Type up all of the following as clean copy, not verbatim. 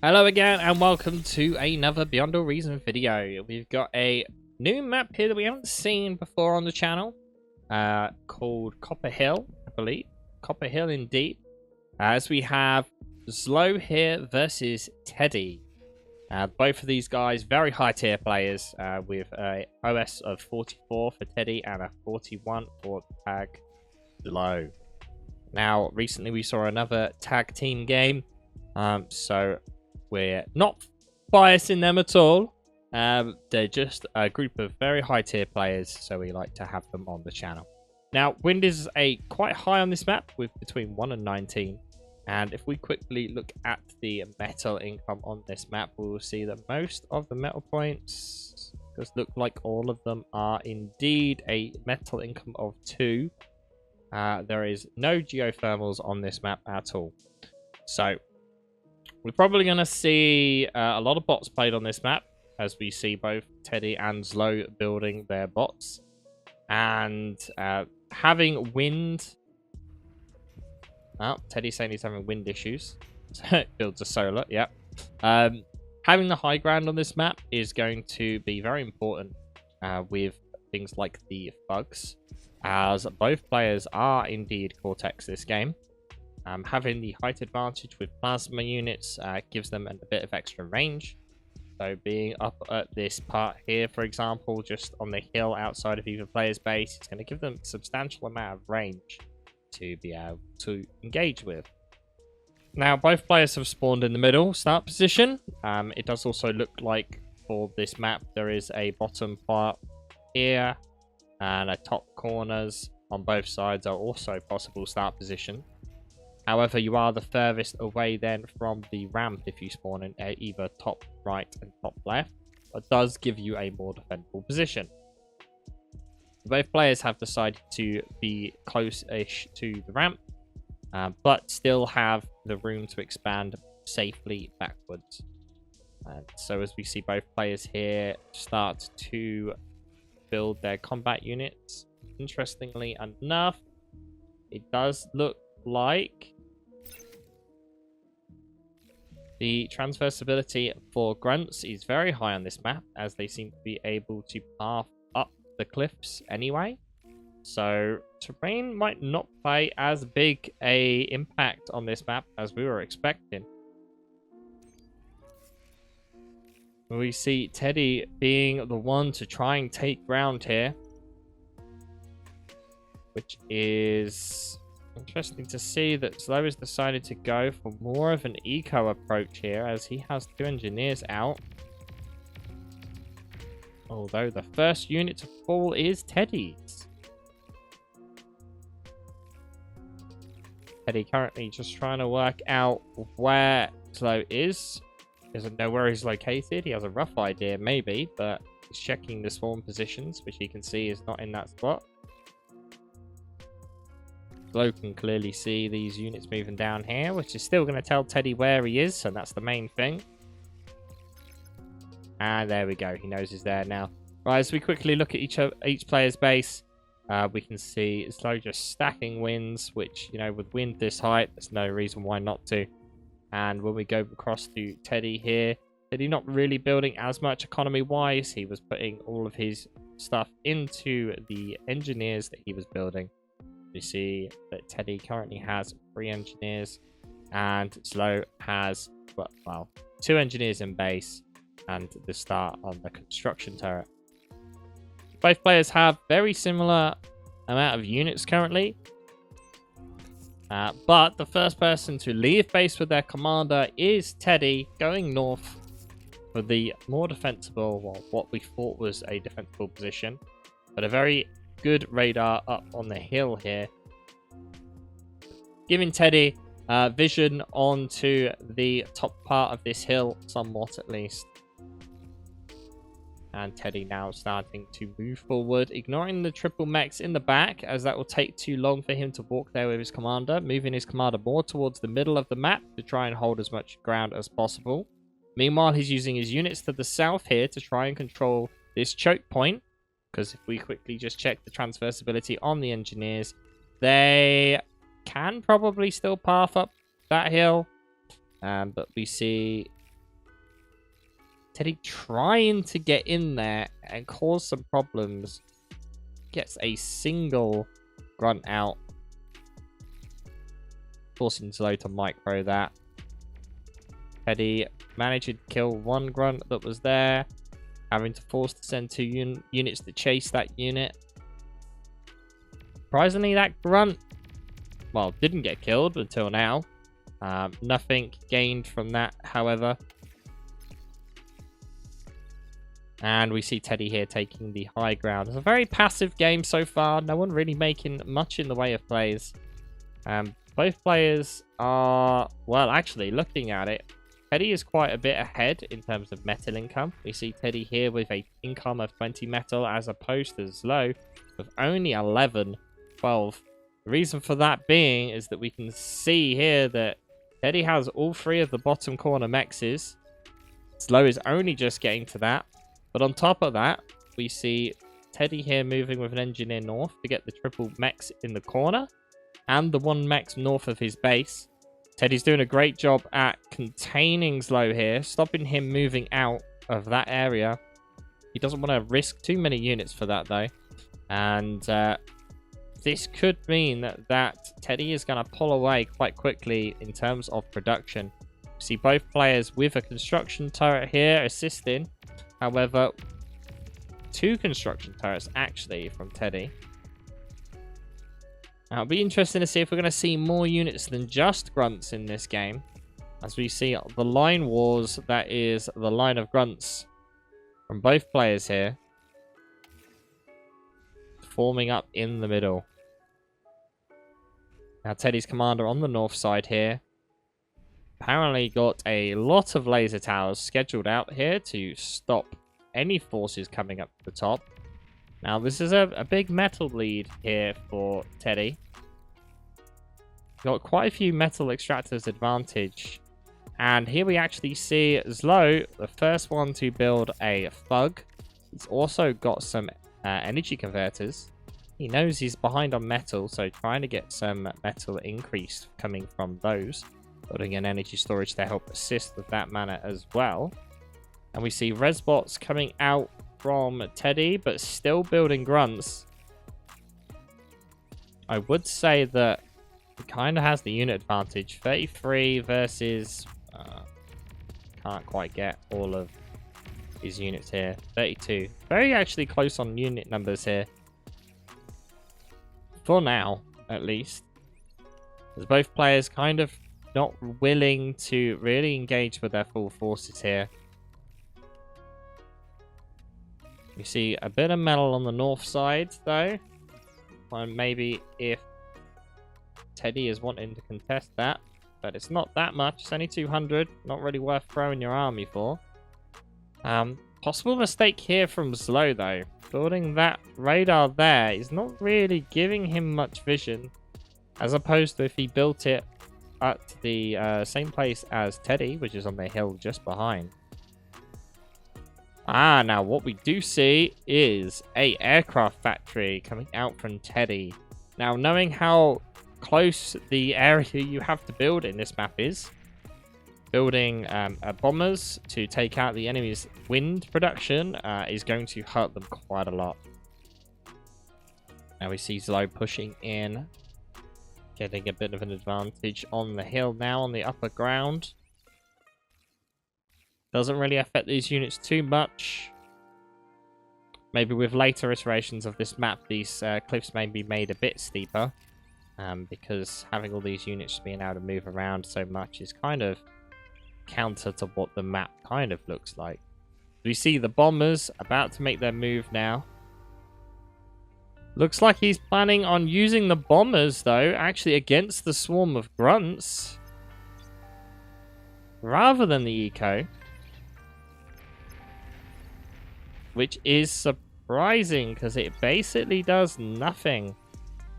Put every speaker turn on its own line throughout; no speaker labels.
Hello again and welcome to another Beyond All Reason video. We've got a new map here that we haven't seen before on the channel, called Copper Hill, I believe. Copper Hill indeed. As we have Slow here versus Teddy. Both of these guys very high tier players, with a OS of 44 for Teddy and a 41 for Tag Slow. Now recently we saw another tag team game, so we're not biasing them at all. They're just a group of very high tier players, so we like to have them on the channel. Now, wind is quite high on this map, with between 1 and 19. And if we quickly look at the metal income on this map, we will see that most of the metal points does look like all of them are indeed a metal income of 2. There is no geothermals on this map at all. So we're probably going to see a lot of bots played on this map, as we see both Teddy and Slow building their bots. And having wind... Oh, Teddy's saying he's having wind issues. So builds a solar, yep. Having the high ground on this map is going to be very important with things like the bugs, as both players are indeed Cortex this game. Having the height advantage with plasma units gives them a bit of extra range. So being up at this part here, for example, just on the hill outside of either player's base, it's going to give them a substantial amount of range to be able to engage with. Now, both players have spawned in the middle start position. It does also look like for this map there is a bottom part here and a top corners on both sides are also possible start position. However, you are the furthest away then from the ramp if you spawn in either top right and top left. It does give you a more defendable position. Both players have decided to be close-ish to the ramp, but still have the room to expand safely backwards. And so as we see both players here start to build their combat units, interestingly enough, it does look like the transversability for grunts is very high on this map, as they seem to be able to path up the cliffs anyway. So terrain might not play as big a impact on this map as we were expecting. We see Teddy being the one to try and take ground here, which is interesting to see that Slow has decided to go for more of an eco approach here, as he has 2 engineers out. Although the first unit to fall is Teddy's. Teddy currently just trying to work out where Slow is. Doesn't know where he's located. He has a rough idea maybe, but he's checking the spawn positions, which he can see is not in that spot. Slow can clearly see these units moving down here, which is still going to tell Teddy where he is, so that's the main thing. And there we go, he knows he's there now. Right, as we quickly look at each player's base, we can see Slow just stacking wins, which, you know, with wind this height, there's no reason why not to. And when we go across to Teddy here, Teddy not really building as much economy-wise. He was putting all of his stuff into the engineers that he was building. You see that Teddy currently has 3 engineers, and Slow has, well, 2 engineers in base and the start on the construction turret. Both players have very similar amount of units currently, but the first person to leave base with their commander is Teddy, going north for the more defensible, well, what we thought was a defensible position, but a very good radar up on the hill here, giving Teddy vision onto the top part of this hill, somewhat at least. And Teddy now starting to move forward, ignoring the triple mechs in the back, as that will take too long for him to walk there with his commander, moving his commander more towards the middle of the map to try and hold as much ground as possible. Meanwhile, he's using his units to the south here to try and control this choke point, because if we quickly just check the transversability on the engineers, they can probably still path up that hill, but we see Teddy trying to get in there and cause some problems. Gets a single grunt out. Forcing Slow to micro that. Teddy managed to kill one grunt that was there. Having to force to send two units to chase that unit. Surprisingly, that grunt, well, didn't get killed until now. Nothing gained from that, however. And we see Teddy here taking the high ground. It's a very passive game so far. No one really making much in the way of plays. Both players are, well, actually, looking at it, Teddy is quite a bit ahead in terms of metal income. We see Teddy here with a income of 20 metal as opposed to Slow with only 11, 12. The reason for that being is that we can see here that Teddy has all three of the bottom corner mexes. Slow is only just getting to that. But on top of that, we see Teddy here moving with an engineer north to get the triple mechs in the corner. And the one mech north of his base. Teddy's doing a great job at containing Slow here. Stopping him moving out of that area. He doesn't want to risk too many units for that though. And this could mean that Teddy is going to pull away quite quickly in terms of production. We see both players with a construction turret here assisting. However, two construction turrets actually from Teddy. Now, it'll be interesting to see if we're going to see more units than just grunts in this game. As we see the line wars, that is the line of grunts from both players here. Forming up in the middle. Now, Teddy's commander on the north side here. Apparently got a lot of laser towers scheduled out here to stop any forces coming up to the top. Now, this is a big metal lead here for Teddy. Got quite a few metal extractors advantage. And here we actually see Slow, the first one to build a thug. He's also got some energy converters. He knows he's behind on metal, so trying to get some metal increase coming from those. Building an energy storage to help assist with that manner as well. And we see Resbots coming out from Teddy, but still building grunts. I would say that he kind of has the unit advantage. 33 versus... can't quite get all of his units here. 32. Very actually close on unit numbers here. For now, at least. As both players kind of not willing to really engage with their full forces here. We see a bit of metal on the north side, though. And maybe if Teddy is wanting to contest that. But it's not that much. It's only 200. Not really worth throwing your army for. Possible mistake here from Slow, though. Building that radar there is not really giving him much vision. As opposed to if he built it at the same place as Teddy, which is on the hill just behind. Now what we do see is a aircraft factory coming out from Teddy. Now, knowing how close the area you have to build in this map is, building bombers to take out the enemy's wind production is going to hurt them quite a lot. Now we see Slow pushing in, getting a bit of an advantage on the hill now on the upper ground. Doesn't really affect these units too much. Maybe with later iterations of this map, these cliffs may be made a bit steeper. Because having all these units being able to move around so much is kind of counter to what the map kind of looks like. We see the bombers about to make their move now. Looks like he's planning on using the bombers, though, actually against the swarm of grunts. Rather than the eco. Which is surprising, because it basically does nothing.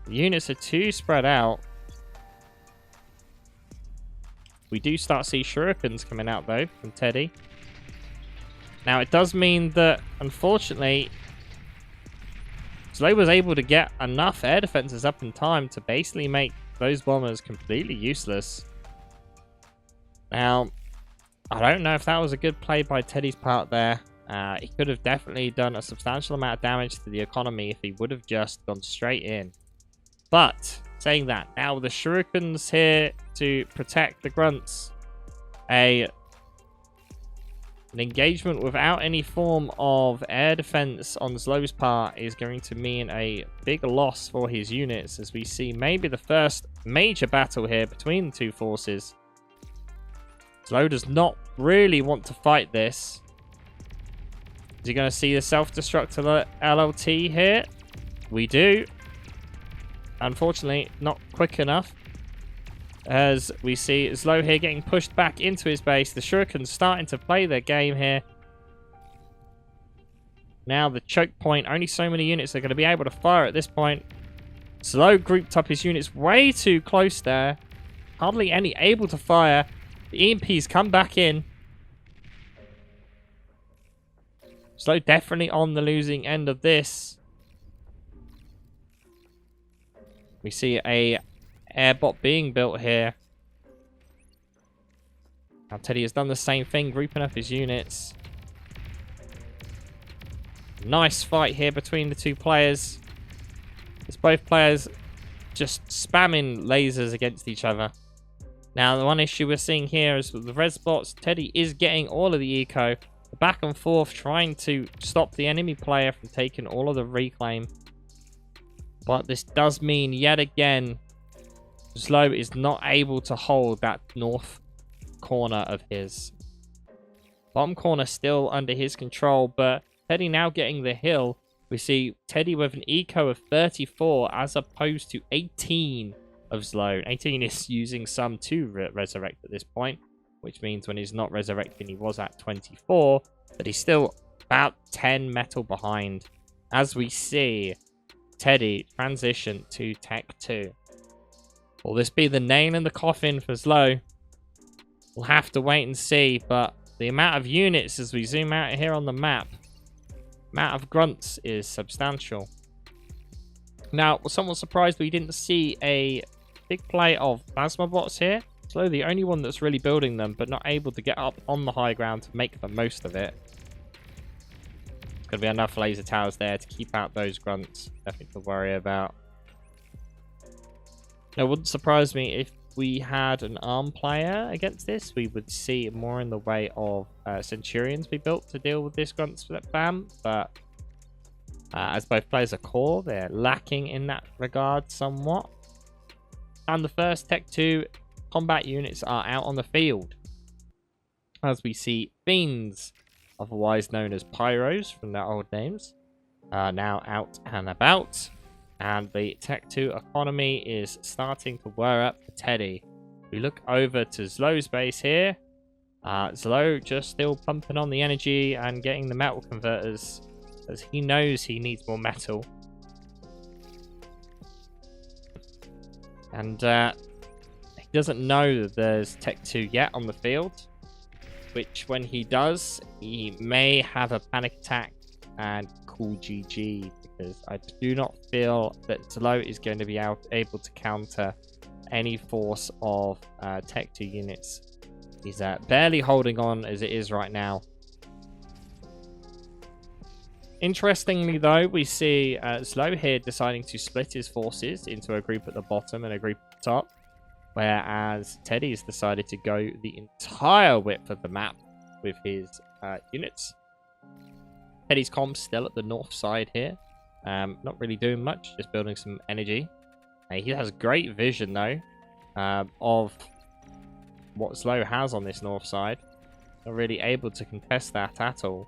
The units are too spread out. We do start to see shurikens coming out, though, from Teddy. Now, it does mean that, unfortunately, Slow was able to get enough air defenses up in time to basically make those bombers completely useless. Now, I don't know if that was a good play by Teddy's part there. He could have definitely done a substantial amount of damage to the economy if he would have just gone straight in. But, saying that, now the shurikens here to protect the grunts. An engagement without any form of air defense on Zlow's part is going to mean a big loss for his units, as we see maybe the first major battle here between the two forces. Zlow does not really want to fight this. Is he going to see the self-destruct LLT here? We do. Unfortunately, not quick enough. As we see Zlow here getting pushed back into his base. The shurikens starting to play their game here. Now the choke point. Only so many units are going to be able to fire at this point. Zlow grouped up his units way too close there. Hardly any able to fire. The EMPs come back in. Zlow definitely on the losing end of this. We see a airbot being built here. Now Teddy has done the same thing, grouping up his units. Nice fight here between the two players. It's both players just spamming lasers against each other. Now the one issue we're seeing here is with the res bots. Teddy is getting all of the eco. Back and forth trying to stop the enemy player from taking all of the reclaim. But this does mean yet again Zlow is not able to hold that north corner of his. Bottom corner still under his control, but Teddy now getting the hill. We see Teddy with an eco of 34 as opposed to 18 of Zlow. 18 is using some to resurrect at this point, which means when he's not resurrecting, he was at 24, but he's still about 10 metal behind. As we see Teddy transition to Tech 2. Will this be the nail in the coffin for Zlow? We'll have to wait and see, but the amount of units as we zoom out here on the map, amount of grunts is substantial. Now, was somewhat surprised we didn't see a big play of plasma bots here. Zlow the only one that's really building them, but not able to get up on the high ground to make the most of it. There's going to be enough laser towers there to keep out those grunts. Nothing to worry about. It wouldn't surprise me if we had an arm player against this. We would see more in the way of Centurions be built to deal with this grunt spam. But as both players are core, they're lacking in that regard somewhat. And the first Tech 2 combat units are out on the field. As we see Fiends, otherwise known as Pyros from their old names, are now out and about. And the Tech 2 economy is starting to wear up for Teddy. We look over to Zlow's base here. Zlow just still pumping on the energy and getting the metal converters, as he knows he needs more metal. And he doesn't know that there's Tech 2 yet on the field, which when he does, he may have a panic attack and call GG, because I do not feel that Zlow is going to be able to counter any force of Tech 2 units. He's barely holding on as it is right now. Interestingly, though, we see Zlow here deciding to split his forces into a group at the bottom and a group at the top, whereas Teddy's decided to go the entire width of the map with his units. Teddy's comms still at the north side here. Not really doing much, just building some energy. He has great vision, though, of what Zlow has on this north side. Not really able to contest that at all.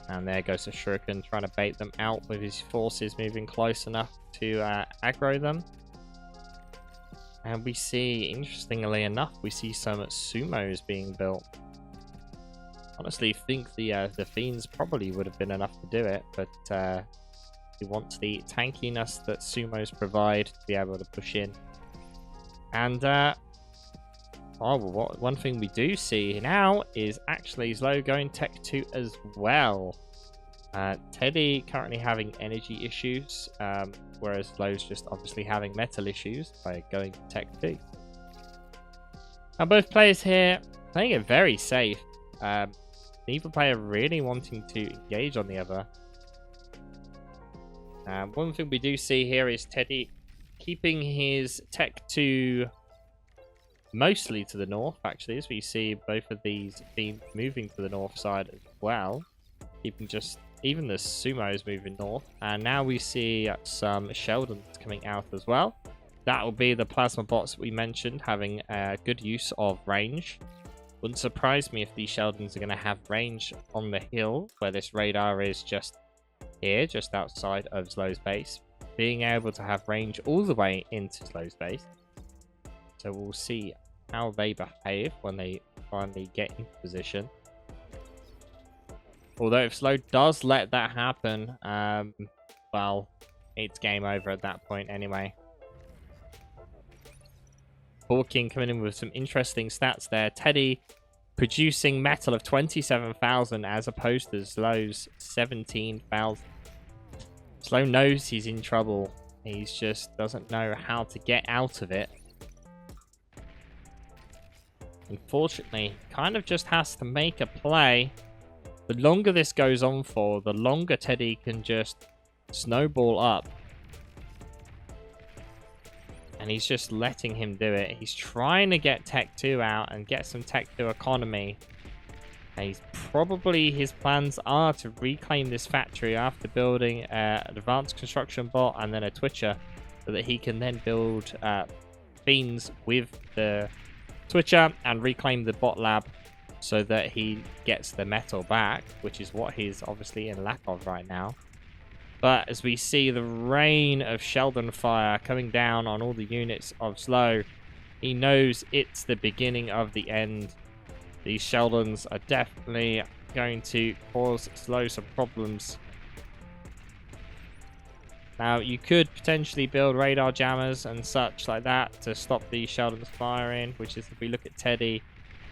And there goes the Shuriken trying to bait them out with his forces moving close enough to aggro them. And we see, interestingly enough, we see some sumos being built. Honestly, think the Fiends probably would have been enough to do it, but he wants the tankiness that sumos provide to be able to push in. And one thing we do see now is actually Zlow going Tech 2 as well. Teddy currently having energy issues, whereas Zlow's just obviously having metal issues by going to Tech 2. Now both players here playing it very safe. Neither player really wanting to engage on the other. One thing we do see here is Teddy keeping his tech to mostly to the north, actually, as we see both of these themes moving to the north side as well. Keeping just, even the sumos moving north. And now we see some Sheldons coming out as well. That will be the plasma bots we mentioned, having good use of range. Wouldn't surprise me if these Sheldons are going to have range on the hill, where this radar is just here, just outside of Slow's base. Being able to have range all the way into Slow's base. So we'll see how they behave when they finally get into position. Although if Slow does let that happen, well, it's game over at that point anyway. Hawking coming in with some interesting stats there. Teddy producing metal of 27,000 as opposed to Slow's 17,000. Slow knows he's in trouble. He just doesn't know how to get out of it. Unfortunately, kind of just has to make a play. The longer this goes on for, the longer Teddy can just snowball up. And he's just letting him do it. He's trying to get Tech 2 out and get some Tech 2 economy. And he's probably, his plans are to reclaim this factory after building an advanced construction bot and then a Twitcher, so that he can then build fiends with the Twitcher and reclaim the bot lab so that he gets the metal back, which is what he's obviously in lack of right now. But as we see the rain of Sheldon fire coming down on all the units of Slow, he knows it's the beginning of the end. These Sheldons are definitely going to cause Slow some problems. Now, you could potentially build radar jammers and such like that to stop these Sheldons firing, which is, if we look at Teddy,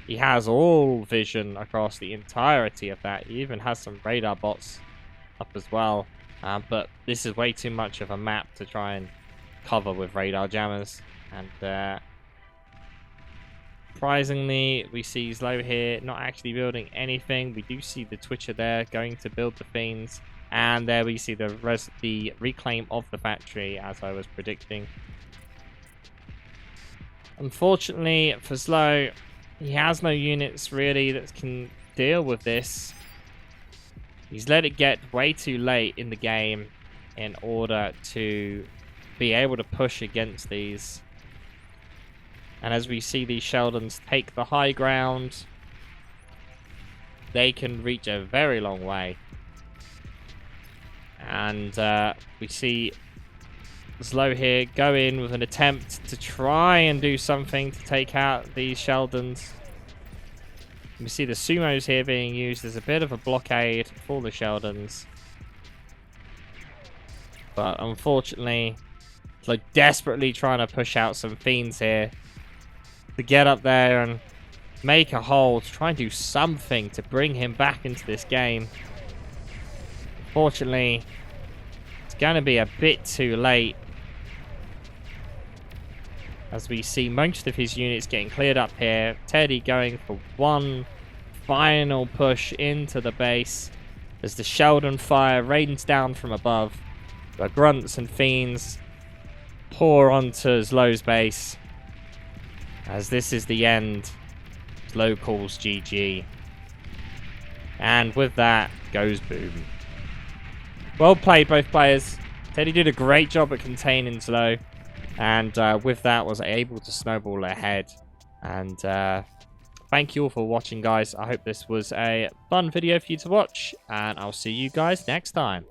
he has all vision across the entirety of that. He even has some radar bots up as well. But this is way too much of a map to try and cover with radar jammers. And surprisingly, we see Slow here not actually building anything. We do see the Twitcher there going to build the fiends. And there we see the reclaim of the factory, as I was predicting. Unfortunately for Slow, he has no units really that can deal with this. He's let it get way too late in the game in order to be able to push against these. And as we see these Sheldons take the high ground, they can reach a very long way. And we see Slow here go in with an attempt to try and do something to take out these Sheldons. We see the sumos here being used as a bit of a blockade for the Sheldons. But unfortunately, it's like desperately trying to push out some fiends here to get up there and make a hole, to try and do something to bring him back into this game. Unfortunately, it's going to be a bit too late, as we see most of his units getting cleared up here. Teddy going for one final push into the base as the Sheldon fire rains down from above. The grunts and fiends pour onto Slow's base. As this is the end, Slow calls GG. And with that goes boom. Well played, both players. Teddy did a great job at containing Slow. And with that, was able to snowball ahead. And thank you all for watching, guys. I hope this was a fun video for you to watch. And I'll see you guys next time.